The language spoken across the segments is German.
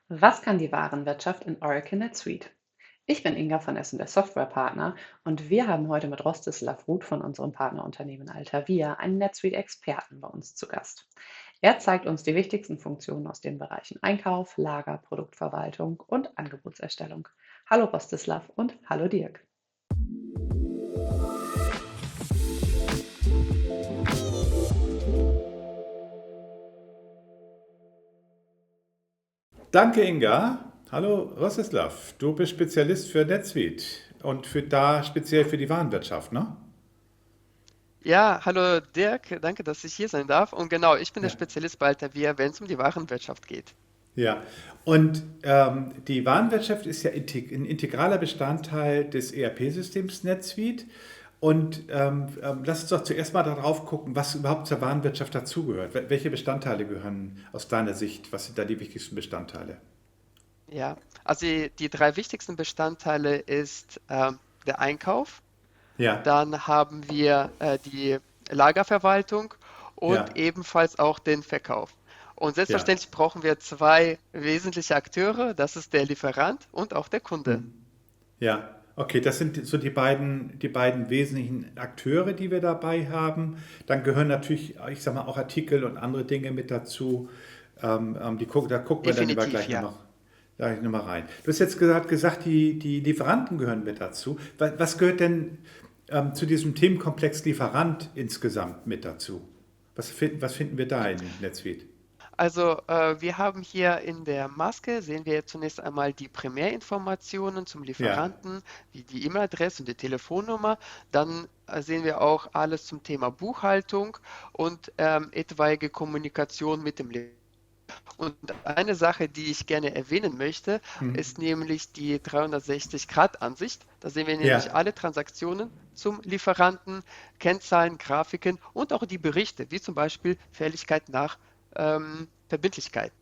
Was kann die Warenwirtschaft in Oracle NetSuite? Ich bin Inga von Essen, der Softwarepartner, und wir haben heute mit Rostislav Ruth von unserem Partnerunternehmen Altavia einen NetSuite-Experten bei uns zu Gast. Er zeigt uns die wichtigsten Funktionen aus den Bereichen Einkauf, Lager, Produktverwaltung und Angebotserstellung. Hallo Rostislav und hallo Dirk. Danke, Inga. Hallo, Rostislav. Du bist Spezialist für NetSuite und speziell für die Warenwirtschaft, ne? Ja, hallo Dirk, danke, dass ich hier sein darf. Und genau, ich bin der Ja. Spezialist bei Altavia, wenn es um die Warenwirtschaft geht. Ja. Und die Warenwirtschaft ist ja ein integraler Bestandteil des ERP-Systems NetSuite. Und lass uns doch zuerst mal darauf gucken, was überhaupt zur Warenwirtschaft dazugehört. Welche Bestandteile gehören aus deiner Sicht? Was sind da die wichtigsten Bestandteile? Ja, also die drei wichtigsten Bestandteile ist der Einkauf, Ja, dann haben wir die Lagerverwaltung und ja, ebenfalls auch den Verkauf. Und ja. selbstverständlich brauchen wir zwei wesentliche Akteure, das ist der Lieferant und auch der Kunde. Hm. Ja, okay, das sind so die beiden wesentlichen Akteure, die wir dabei haben. Dann gehören natürlich, ich sag mal, auch Artikel und andere Dinge mit dazu. Da gucken wir dann aber Definitiv, ja. gleich noch mal rein. Du hast jetzt gesagt, die Lieferanten gehören mit dazu. Was gehört denn zu diesem Themenkomplex Lieferant insgesamt mit dazu? Was finden wir da in NetSuite? Also wir haben hier in der Maske, sehen wir zunächst einmal die Primärinformationen zum Ja, Lieferanten, wie die E-Mail-Adresse und die Telefonnummer. Dann sehen wir auch alles zum Thema Buchhaltung und etwaige Kommunikation mit dem Lieferanten. Und eine Sache, die ich gerne erwähnen möchte, hm. ist nämlich die 360-Grad-Ansicht. Da sehen wir nämlich Ja, alle Transaktionen zum Lieferanten, Kennzahlen, Grafiken und auch die Berichte, wie zum Beispiel Fälligkeit nach Verbindlichkeit.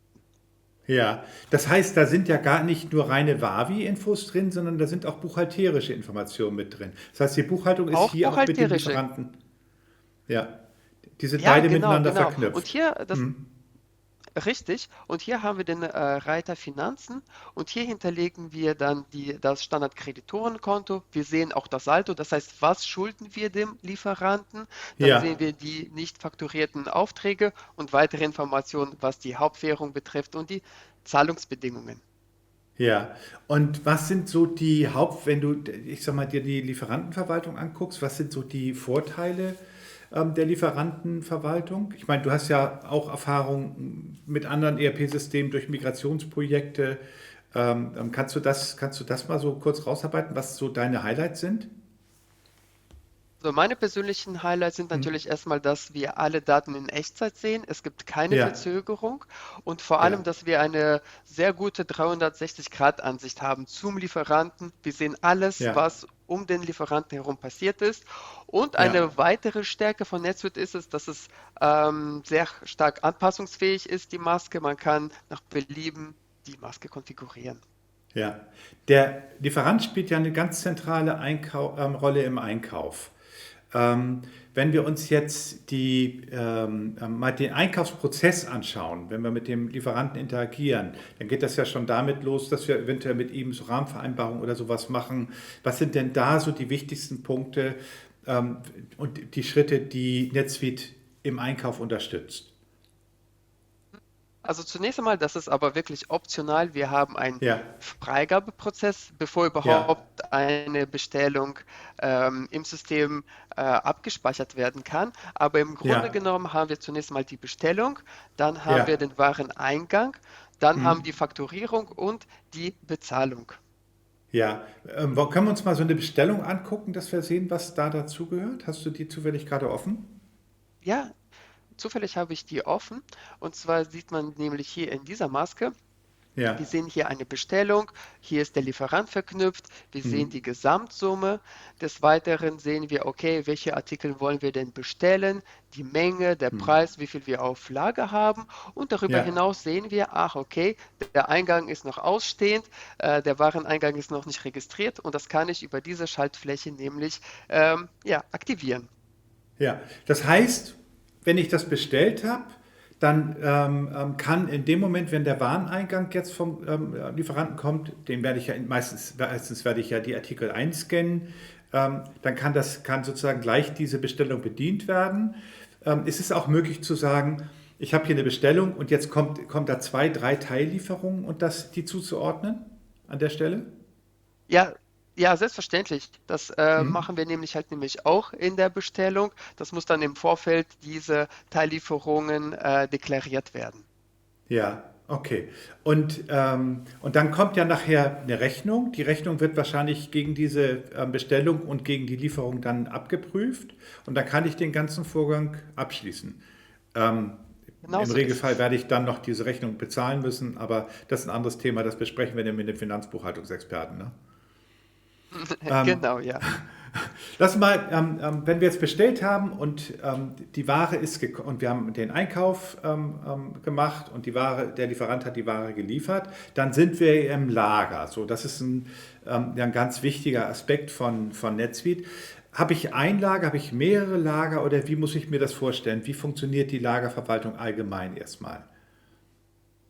ja, das heißt, da sind ja gar nicht nur reine Wavi-Infos drin, sondern da sind auch buchhalterische Informationen mit drin. Das heißt, die Buchhaltung ist Auch hier auch mit dem buchhalterische. Lieferanten. Ja, die sind Ja, beide genau, miteinander genau. Und verknüpft. hier, das Hm. richtig, und hier haben wir den Reiter Finanzen und hier hinterlegen wir dann das Standardkreditorenkonto. Wir sehen auch das Saldo, das heißt, was schulden wir dem Lieferanten? Dann sehen Ja, wir die nicht fakturierten Aufträge und weitere Informationen, was die Hauptwährung betrifft und die Zahlungsbedingungen. ja. Und was sind so wenn du, ich sag mal, dir die Lieferantenverwaltung anguckst, was sind so die Vorteile der Lieferantenverwaltung? Ich meine, du hast ja auch Erfahrung mit anderen ERP-Systemen durch Migrationsprojekte. Kannst du das mal so kurz rausarbeiten, was so deine Highlights sind? So, meine persönlichen Highlights sind Hm? natürlich erstmal, dass wir alle Daten in Echtzeit sehen. Es gibt keine Ja, Verzögerung und vor allem, ja, dass wir eine sehr gute 360-Grad-Ansicht haben zum Lieferanten. Wir sehen alles, ja, was um den Lieferanten herum passiert ist. Und ja, eine weitere Stärke von NetSuite ist es, dass es sehr stark anpassungsfähig ist, die Maske. Man kann nach Belieben die Maske konfigurieren. ja. Der Lieferant spielt ja eine ganz zentrale Rolle im Einkauf. Ähm, Wenn wir uns jetzt mal den Einkaufsprozess anschauen, wenn wir mit dem Lieferanten interagieren, dann geht das ja schon damit los, dass wir eventuell mit ihm so Rahmenvereinbarungen oder sowas machen. Was sind denn da so die wichtigsten Punkte ähm, und die Schritte, die NetSuite im Einkauf unterstützt? Also zunächst einmal, das ist aber wirklich optional. Wir haben einen Ja, Freigabeprozess, bevor ja, überhaupt eine Bestellung im System abgespeichert werden kann. Aber im Grunde ja, genommen haben wir zunächst mal die Bestellung, dann haben wir ja. den Wareneingang, dann Hm. haben die Fakturierung und die Bezahlung. Ja, können wir uns mal so eine Bestellung angucken, dass wir sehen, was da dazugehört? Hast du die zufällig gerade offen? Ja, zufällig habe ich die offen. Und zwar sieht man nämlich hier in dieser Maske, wir Ja. sehen hier eine Bestellung, hier ist der Lieferant verknüpft, wir Hm. sehen die Gesamtsumme. Des Weiteren sehen wir, okay, welche Artikel wollen wir denn bestellen, die Menge, der Hm. Preis, wie viel wir auf Lager haben. Und darüber Ja, hinaus sehen wir, ach, okay, der Eingang ist noch ausstehend, der Wareneingang ist noch nicht registriert und das kann ich über diese Schaltfläche nämlich ja, aktivieren. ja. Das heißt, wenn ich das bestellt habe, dann kann in dem Moment, wenn der Wareneingang jetzt vom Lieferanten kommt, den werde ich ja meistens werde ich ja die Artikel einscannen, dann kann sozusagen gleich diese Bestellung bedient werden. Es ist auch möglich zu sagen, ich habe hier eine Bestellung und jetzt kommt da 2, 3 Teillieferungen und die zuzuordnen an der Stelle? Ja, ja, selbstverständlich. Das Hm? machen wir nämlich auch in der Bestellung. Das muss dann im Vorfeld diese Teillieferungen deklariert werden. Ja, okay. Und dann kommt ja nachher eine Rechnung. Die Rechnung wird wahrscheinlich gegen diese Bestellung und gegen die Lieferung dann abgeprüft. Und dann kann ich den ganzen Vorgang abschließen. Ähm, Im Genauso ist Regelfall es. werde ich dann noch diese Rechnung bezahlen müssen, aber das ist ein anderes Thema. Das besprechen wir dann mit dem Finanzbuchhaltungsexperten. Ne? Ähm, Genau, ja. Lass mal, wenn wir jetzt bestellt haben und die Ware und wir haben den Einkauf gemacht und der Lieferant hat die Ware geliefert, dann sind wir im Lager. So, das ist ja, ein ganz wichtiger Aspekt von NetSuite. Habe ich ein Lager, habe ich mehrere Lager oder wie muss ich mir das vorstellen? Wie funktioniert die Lagerverwaltung allgemein erstmal?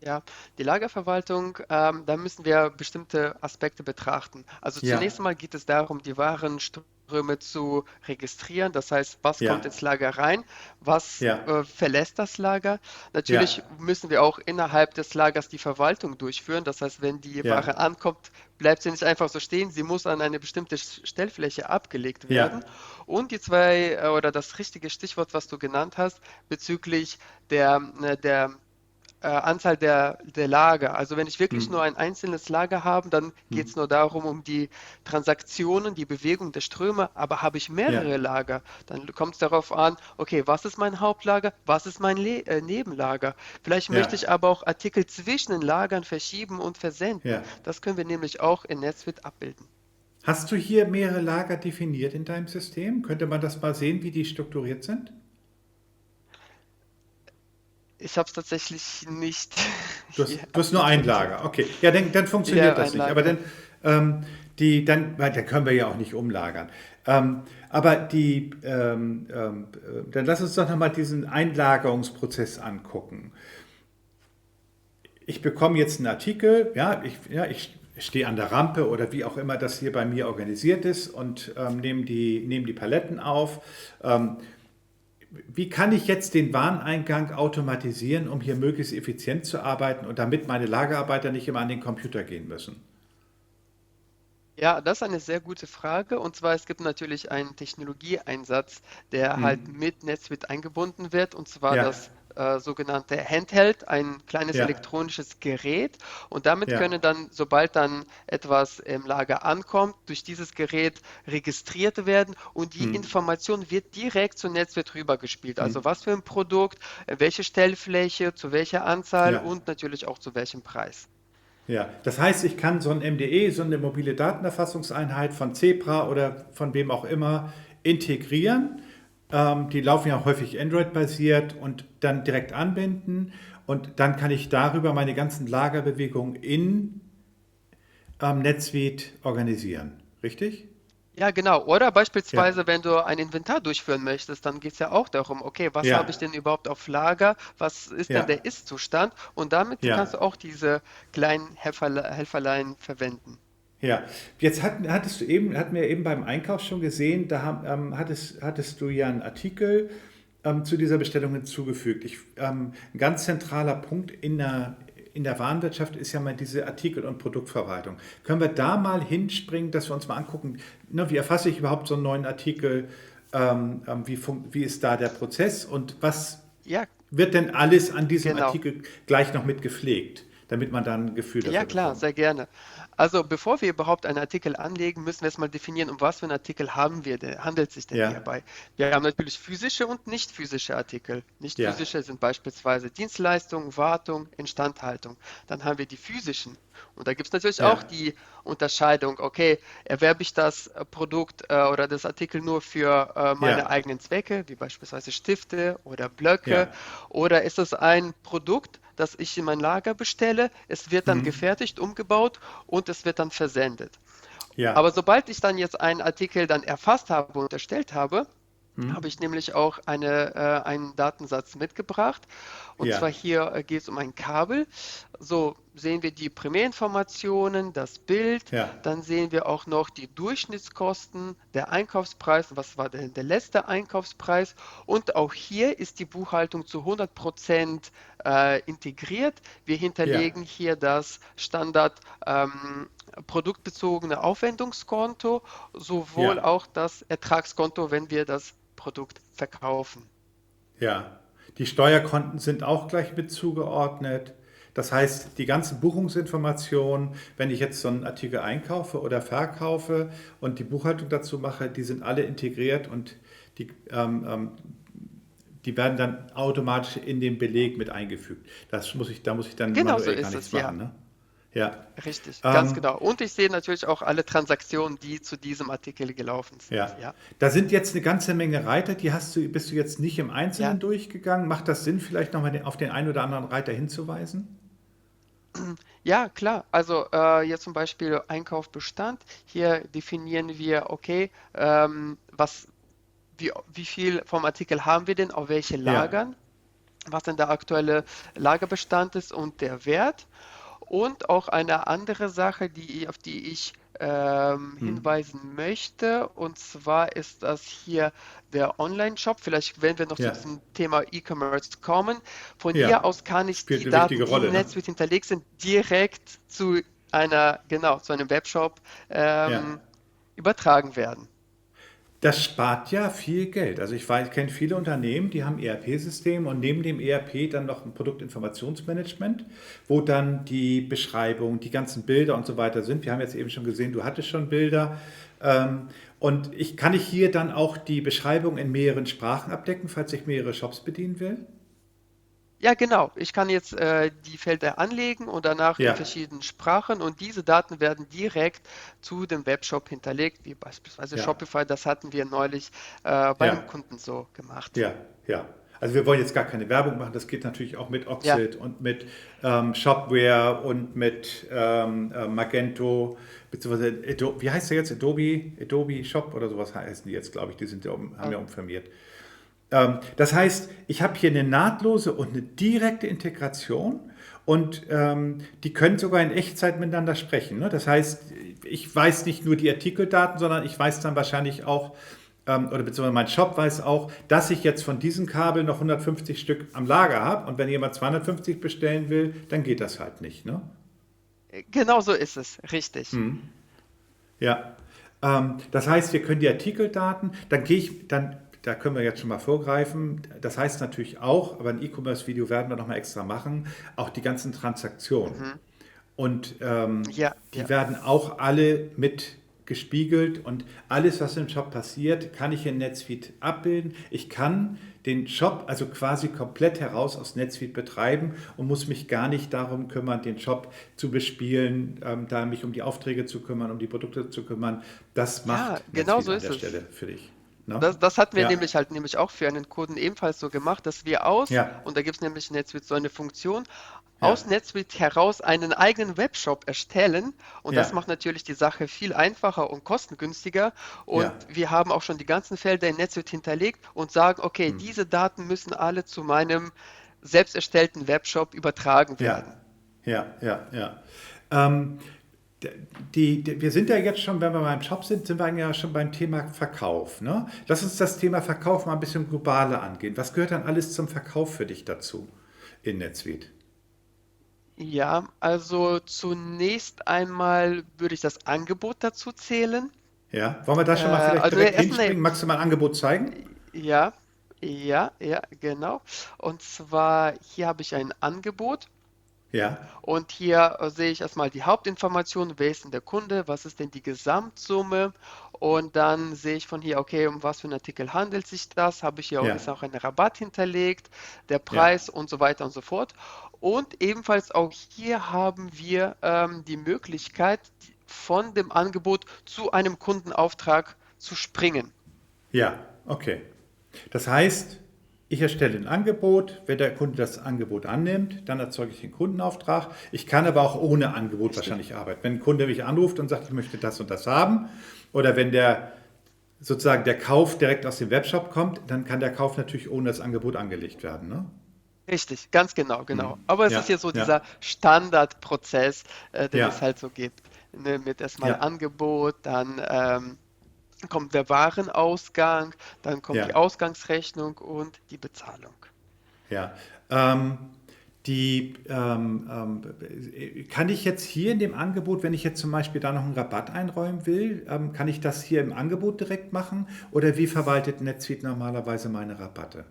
Ja, die Lagerverwaltung, da müssen wir bestimmte Aspekte betrachten. Also Ja, zunächst einmal geht es darum, die Warenströme zu registrieren. Das heißt, was kommt ja, ins Lager rein, was ja, verlässt das Lager. ja, Natürlich müssen wir auch innerhalb des Lagers die Verwaltung durchführen. Das heißt, wenn die ja, Ware ankommt, bleibt sie nicht einfach so stehen. Sie muss an eine bestimmte Stellfläche abgelegt ja, werden. Und die zwei, oder das richtige Stichwort, was du genannt hast, bezüglich der Anzahl der Lager. Also wenn ich wirklich nur hm, ein einzelnes Lager habe, dann geht es hm, nur darum, um die Transaktionen, die Bewegung der Ströme. Aber habe ich ja, mehrere Lager, dann kommt es darauf an, okay, was ist mein Hauptlager, was ist mein Nebenlager. Vielleicht möchte ja, ich aber auch Artikel zwischen den Lagern verschieben und versenden. ja. Das können wir nämlich auch in NetSuite abbilden. Hast du hier mehrere Lager definiert in deinem System? Könnte man das mal sehen, wie die strukturiert sind? Ich habe es tatsächlich nicht hier Du hast nur ein notiert. Lager, okay. Ja, dann Ja, funktioniert das ein nicht. Aber Lager. ähm, weil dann können wir ja auch nicht umlagern. Aber dann lass uns doch nochmal diesen Einlagerungsprozess angucken. Ich bekomme jetzt einen Artikel, ich stehe an der Rampe oder wie auch immer das hier bei mir organisiert ist und nehme die Paletten auf. Ähm, Wie kann ich jetzt den Wareneingang automatisieren, um hier möglichst effizient zu arbeiten und damit meine Lagerarbeiter nicht immer an den Computer gehen müssen? Ja, das ist eine sehr gute Frage. Und zwar, es gibt natürlich einen Technologieeinsatz, der halt Hm. mit NetSuite eingebunden wird, und zwar Ja, das sogenannte Handheld, ein kleines ja, elektronisches Gerät. Und damit ja. können dann, sobald dann etwas im Lager ankommt, durch dieses Gerät registriert werden und die Hm. Information wird direkt zu NetSuite rübergespielt. Hm. Also was für ein Produkt, welche Stellfläche, zu welcher Anzahl Ja, und natürlich auch zu welchem Preis. ja. Das heißt, ich kann so ein MDE, so eine mobile Datenerfassungseinheit von Zebra oder von wem auch immer integrieren. Die laufen ja häufig Android-basiert und dann direkt anbinden. Und dann kann ich darüber meine ganzen Lagerbewegungen in NetSuite organisieren. Richtig? Ja, genau. Oder Ja, beispielsweise, wenn du ein Inventar durchführen möchtest, dann geht es ja auch darum, okay, was habe ich ja, denn überhaupt auf Lager? Was ist denn ja, der Ist-Zustand? Und damit kannst ja. du auch diese kleinen Helferlein verwenden. Ja, hatten wir eben beim Einkauf schon gesehen, hattest du ja einen Artikel zu dieser Bestellung hinzugefügt. Ein ganz zentraler Punkt in der Warenwirtschaft ist ja mal diese Artikel- und Produktverwaltung. Können wir da mal hinspringen, dass wir uns mal angucken, ne, wie erfasse ich überhaupt so einen neuen Artikel, wie ist da der Prozess und was Ja, wird denn alles an diesem genau. Artikel gleich noch mit gepflegt, damit man dann ein Gefühl Ja, dafür klar, bekommt. sehr gerne. Also, bevor wir überhaupt einen Artikel anlegen, müssen wir erstmal definieren, um was für einen Artikel handelt es sich denn Ja, hierbei. Wir haben natürlich physische und nicht physische Artikel. Nicht ja. physische sind beispielsweise Dienstleistung, Wartung, Instandhaltung. Dann haben wir die physischen. Und da gibt es natürlich auch Ja, die Unterscheidung, okay, erwerbe ich das Produkt oder das Artikel nur für meine ja, eigenen Zwecke, wie beispielsweise Stifte oder Blöcke, ja. oder ist es ein Produkt, das ich in mein Lager bestelle, es wird dann Hm, gefertigt, umgebaut und es wird dann versendet. ja, Aber sobald ich dann jetzt einen Artikel dann erfasst habe und erstellt habe, habe ich nämlich auch einen Datensatz mitgebracht. Und zwar Ja, hier geht es um ein Kabel. So sehen wir die Primärinformationen, das Bild, ja, dann sehen wir auch noch die Durchschnittskosten, der Einkaufspreis, was war denn der letzte Einkaufspreis. Und auch hier ist die Buchhaltung zu 100% integriert. Wir ja, hinterlegen hier das Standard produktbezogene Aufwendungskonto, sowohl ja, auch das Ertragskonto, wenn wir das Produkt verkaufen. ja. Die Steuerkonten sind auch gleich mit zugeordnet. Das heißt, die ganzen Buchungsinformationen, wenn ich jetzt so einen Artikel einkaufe oder verkaufe und die Buchhaltung dazu mache, die sind alle integriert und die, die werden dann automatisch in den Beleg mit eingefügt. Da muss ich dann Genau so manuell gar ist nichts es, ja. machen, ne? Ja. Richtig, ganz Ähm, genau. Und ich sehe natürlich auch alle Transaktionen, die zu diesem Artikel gelaufen sind. Ja, Ja, da sind jetzt eine ganze Menge Reiter, bist du jetzt nicht im ja, Einzelnen durchgegangen. Macht das Sinn, vielleicht nochmal auf den einen oder anderen Reiter hinzuweisen? ja, klar. Also hier zum Beispiel Einkaufsbestand. Hier definieren wir, okay, wie viel vom Artikel haben wir denn, auf welche Ja, Lagern, was denn der aktuelle Lagerbestand ist und der Wert. Und auch eine andere Sache, auf die ich hinweisen möchte, und zwar ist das hier der Online-Shop. Vielleicht, wenn wir noch zu ja, diesem Thema E-Commerce kommen, von hier ja. aus kann ich Spielt die eine Daten, wichtige die im Rolle, ne? Netzwerk hinterlegt sind, direkt genau, zu einem Webshop Ja. übertragen werden. Das spart ja viel Geld. Also ich weiß, ich kenne viele Unternehmen, die haben ERP-Systeme und neben dem ERP dann noch ein Produktinformationsmanagement, wo dann die Beschreibung, die ganzen Bilder und so weiter sind. Wir haben jetzt eben schon gesehen, du hattest schon Bilder. Und kann ich hier dann auch die Beschreibung in mehreren Sprachen abdecken, falls ich mehrere Shops bedienen will? Ja, genau. Ich kann jetzt die Felder anlegen und danach in Ja, verschiedenen Sprachen, und diese Daten werden direkt zu dem Webshop hinterlegt, wie beispielsweise ja, Shopify. Das hatten wir neulich bei einem ja. Kunden so gemacht. Ja, ja. Also wir wollen jetzt gar keine Werbung machen. Das geht natürlich auch mit Ja, Oxid und mit Shopware und mit Magento, beziehungsweise wie heißt der jetzt? Adobe Shop oder sowas heißen die jetzt, glaube ich. Haben äh, ja umfirmiert. Das heißt, ich habe hier eine nahtlose und eine direkte Integration und die können sogar in Echtzeit miteinander sprechen. Ne? Das heißt, ich weiß nicht nur die Artikeldaten, sondern ich weiß dann wahrscheinlich auch, oder beziehungsweise mein Shop weiß auch, dass ich jetzt von diesem Kabel noch 150 Stück am Lager habe und wenn jemand 250 bestellen will, dann geht das halt nicht. Ne? genau so ist es, richtig. Ja. Das heißt, wir können die Artikeldaten, da können wir jetzt schon mal vorgreifen. Das heißt natürlich auch, aber ein E-Commerce-Video werden wir nochmal extra machen, auch die ganzen Transaktionen. Mhm. Und Ja, die ja. werden auch alle mit gespiegelt und alles, was im Shop passiert, kann ich in NetSuite abbilden. Ich kann den Shop also quasi komplett heraus aus NetSuite betreiben und muss mich gar nicht darum kümmern, den Shop zu bespielen, da mich um die Aufträge zu kümmern, um die Produkte zu kümmern. Das Ja, macht genau NetSuite so an ist der es. Stelle für dich. Ne? Das hatten wir Ja, nämlich auch für einen Kunden ebenfalls so gemacht, dass wir ja, und da gibt es nämlich in NetSuite so eine Funktion, aus ja, NetSuite heraus einen eigenen Webshop erstellen, und das ja, macht natürlich die Sache viel einfacher und kostengünstiger, und ja. wir haben auch schon die ganzen Felder in NetSuite hinterlegt und sagen, okay, diese Daten müssen alle zu meinem selbst erstellten Webshop übertragen Ja, werden. ja, ja, ja. Ähm, wir sind ja jetzt schon, wenn wir beim Shop sind, sind wir ja schon beim Thema Verkauf. Ne? Lass uns das Thema Verkauf mal ein bisschen globaler angehen. Was gehört dann alles zum Verkauf für dich dazu in NetSuite? Ja, also zunächst einmal würde ich das Angebot dazu zählen. Ja, wollen wir da schon mal vielleicht Also direkt erstmal, hinspringen? Magst du mal ein Angebot zeigen? ja, ja, genau. Und zwar hier habe ich ein Angebot, Ja, und hier sehe ich erstmal die Hauptinformation, wer ist denn der Kunde, was ist denn die Gesamtsumme, und dann sehe ich von hier, okay, um was für einen Artikel handelt sich das, habe ich hier auch, ja, ist auch ein Rabatt hinterlegt, der ja, Preis und so weiter und so fort. Und ebenfalls auch hier haben wir die Möglichkeit, von dem Angebot zu einem Kundenauftrag zu springen. ja, okay. Das heißt, ich erstelle ein Angebot. Wenn der Kunde das Angebot annimmt, dann erzeuge ich den Kundenauftrag. Ich kann aber auch ohne Angebot Richtig. wahrscheinlich arbeiten. Wenn ein Kunde mich anruft und sagt, ich möchte das und das haben, oder wenn der sozusagen der Kauf direkt aus dem Webshop kommt, dann kann der Kauf natürlich ohne das Angebot angelegt werden, ne? Richtig, ganz genau, genau. Aber es ist Ja, ja so ja, dieser Standardprozess, den es ja, halt so gibt. Ne, mit erstmal ja, Angebot, dann kommt der Warenausgang, dann kommt die ja, Ausgangsrechnung und die Bezahlung. ja. Ähm, kann ich jetzt hier in dem Angebot, wenn ich jetzt zum Beispiel da noch einen Rabatt einräumen will, kann ich das hier im Angebot direkt machen? Oder wie verwaltet NetSuite normalerweise meine Rabatte?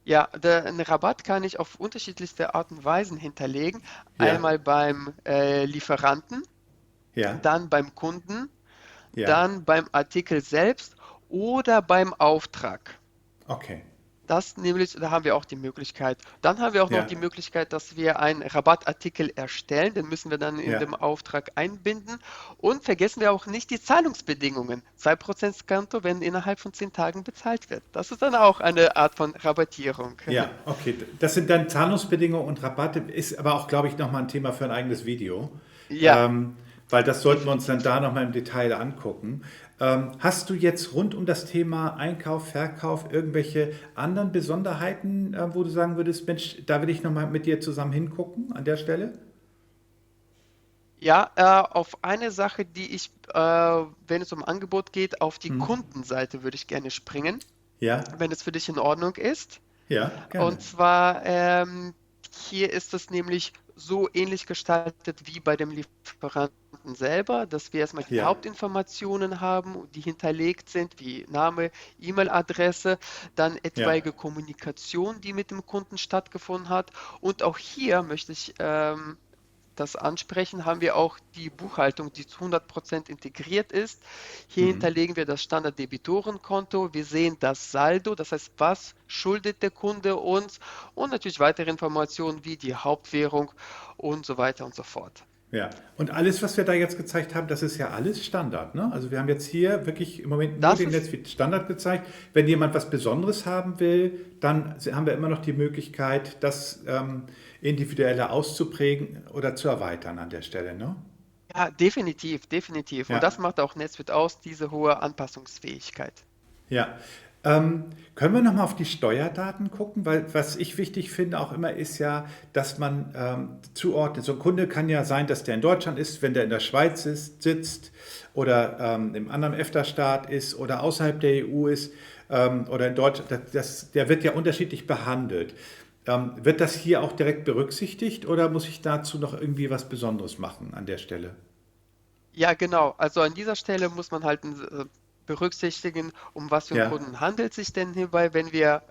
Ja, einen Rabatt kann ich auf unterschiedlichste Art und Weisen hinterlegen. Ja, Einmal beim Lieferanten, ja, dann beim Kunden, ja, dann beim Artikel selbst oder beim Auftrag. okay, Das nämlich, da haben wir auch die Möglichkeit. Dann haben wir auch noch ja, die Möglichkeit, dass wir einen Rabattartikel erstellen. Den müssen wir dann in ja. dem Auftrag einbinden. Und vergessen wir auch nicht die Zahlungsbedingungen. 2% Skonto, wenn innerhalb von 10 Tagen bezahlt wird. Das ist dann auch eine Art von Rabattierung. Ja, okay. Das sind dann Zahlungsbedingungen und Rabatte, ist aber auch, glaube ich, nochmal ein Thema für ein eigenes Video, Ja, ähm, weil das sollten wir uns dann definitiv. da nochmal im Detail angucken. Hast du jetzt rund um das Thema Einkauf, Verkauf irgendwelche anderen Besonderheiten, wo du sagen würdest, Mensch, da will ich nochmal mit dir zusammen hingucken an der Stelle? Ja, auf eine Sache, die ich, wenn es um Angebot geht, auf die Kundenseite würde ich gerne springen, Ja, wenn es für dich in Ordnung ist. ja, gerne. Und zwar, hier ist es nämlich so ähnlich gestaltet wie bei dem Lieferanten selber, dass wir erstmal die Ja, Hauptinformationen haben, die hinterlegt sind, wie Name, E-Mail-Adresse, dann ja, etwaige Kommunikation, die mit dem Kunden stattgefunden hat. Und auch hier möchte ich das ansprechen, haben wir auch die Buchhaltung, die zu 100% integriert ist. Hier hinterlegen wir das Standard-Debitorenkonto. Wir sehen das Saldo, das heißt, was schuldet der Kunde uns und natürlich weitere Informationen wie die Hauptwährung und so weiter und so fort. ja. Und alles, was wir da jetzt gezeigt haben, das ist ja alles Standard, ne? Also wir haben jetzt hier wirklich im Moment nur Das den ist NetSuite Standard gezeigt. Wenn jemand was Besonderes haben will, dann haben wir immer noch die Möglichkeit, das individueller auszuprägen oder zu erweitern an der Stelle, ne? ja definitiv, definitiv. Und Ja. das macht auch NetSuite aus, diese hohe Anpassungsfähigkeit. Ja. Können wir nochmal auf die Steuerdaten gucken? Weil was ich wichtig finde auch immer ist ja, dass man zuordnet. So ein Kunde kann ja sein, dass der in Deutschland ist, wenn der in der Schweiz sitzt oder im anderen EFTA-Staat ist oder außerhalb der EU ist oder in Deutschland. Der wird ja unterschiedlich behandelt. Wird das hier auch direkt berücksichtigt oder muss ich dazu noch irgendwie was Besonderes machen an der Stelle? Ja, genau. Also an dieser Stelle muss man halt berücksichtigen, um was für einen Ja, Kunden handelt es sich denn hierbei, wenn wir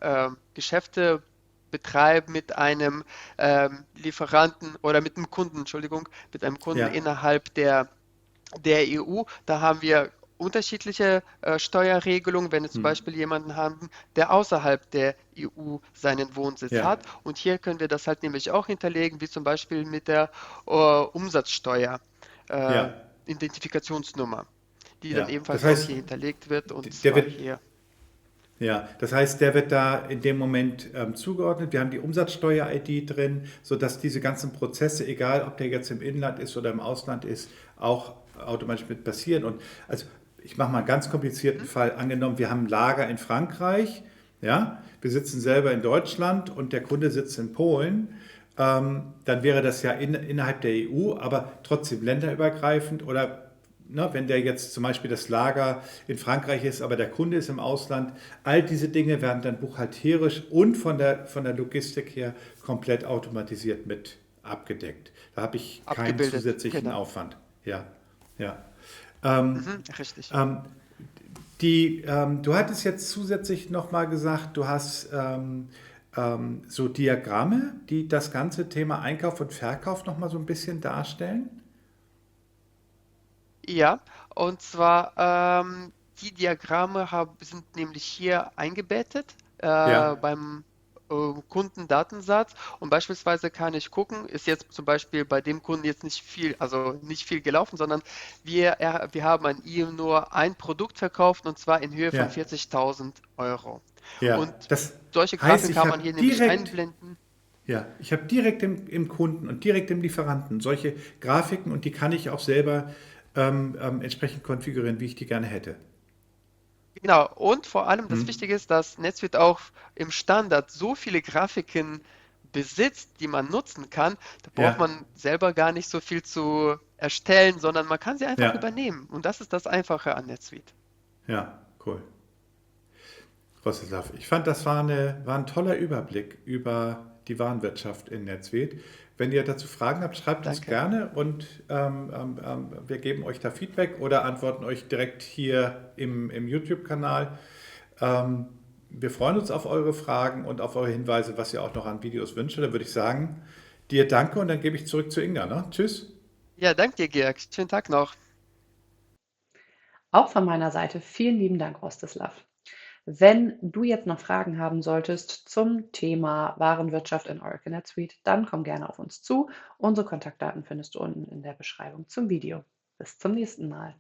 Geschäfte betreiben mit einem Lieferanten oder mit einem Kunden, Entschuldigung, mit einem Kunden ja, innerhalb der EU. Da haben wir unterschiedliche Steuerregelungen, wenn wir zum Beispiel jemanden haben, der außerhalb der EU seinen Wohnsitz ja, hat. Und hier können wir das halt nämlich auch hinterlegen, wie zum Beispiel mit der Umsatzsteuer. Äh, ja, Identifikationsnummer, die dann ja. Das ebenfalls auch heißt, hier hinterlegt wird und der zwar wird hier. Ja, das heißt, der wird da in dem Moment zugeordnet. Wir haben die Umsatzsteuer-ID drin, sodass diese ganzen Prozesse, egal ob der jetzt im Inland ist oder im Ausland ist, auch automatisch mit passieren. Und also ich mache mal einen ganz komplizierten Mhm. Fall. Angenommen, wir haben ein Lager in Frankreich, ja, wir sitzen selber in Deutschland und der Kunde sitzt in Polen. Dann wäre das ja innerhalb der EU, aber trotzdem länderübergreifend oder ne, wenn der jetzt zum Beispiel das Lager in Frankreich ist, aber der Kunde ist im Ausland, all diese Dinge werden dann buchhalterisch und von der Logistik her komplett automatisiert mit abgedeckt. Da habe ich keinen Abgebildet, zusätzlichen genau. Aufwand. Ja, ja. Mhm, richtig. Ähm, du hattest jetzt zusätzlich nochmal gesagt, du hast so Diagramme, die das ganze Thema Einkauf und Verkauf nochmal so ein bisschen darstellen. Ja, und zwar die Diagramme sind nämlich hier eingebettet Ja, beim Kundendatensatz und beispielsweise kann ich gucken, ist jetzt zum Beispiel bei dem Kunden jetzt nicht viel, also nicht viel gelaufen, sondern wir haben an ihm nur ein Produkt verkauft und zwar in Höhe von ja. 40.000 Euro. Ja, Und das solche heißt, Grafiken kann man hier nämlich einblenden. ich habe direkt im Kunden und direkt im Lieferanten solche Grafiken und die kann ich auch selber entsprechend konfigurieren, wie ich die gerne hätte. Genau, und vor allem das Hm? Wichtige ist, dass NetSuite auch im Standard so viele Grafiken besitzt, die man nutzen kann. Da braucht Ja, man selber gar nicht so viel zu erstellen, sondern man kann sie einfach ja, übernehmen. Und das ist das Einfache an NetSuite. ja, cool. Rostislav, ich fand, das war ein toller Überblick über die Warenwirtschaft in NetSuite. Wenn ihr dazu Fragen habt, schreibt uns Danke. gerne und wir geben euch da Feedback oder antworten euch direkt hier im YouTube-Kanal. Ähm, Wir freuen uns auf eure Fragen und auf eure Hinweise, was ihr auch noch an Videos wünscht. Dann würde ich sagen, dir danke und dann gebe ich zurück zu Inga. Ne? Tschüss. Ja, danke dir, Georg. Schönen Tag noch. Auch von meiner Seite vielen lieben Dank, Rostislav. Wenn du jetzt noch Fragen haben solltest zum Thema Warenwirtschaft in Oracle NetSuite, dann komm gerne auf uns zu. Unsere Kontaktdaten findest du unten in der Beschreibung zum Video. Bis zum nächsten Mal.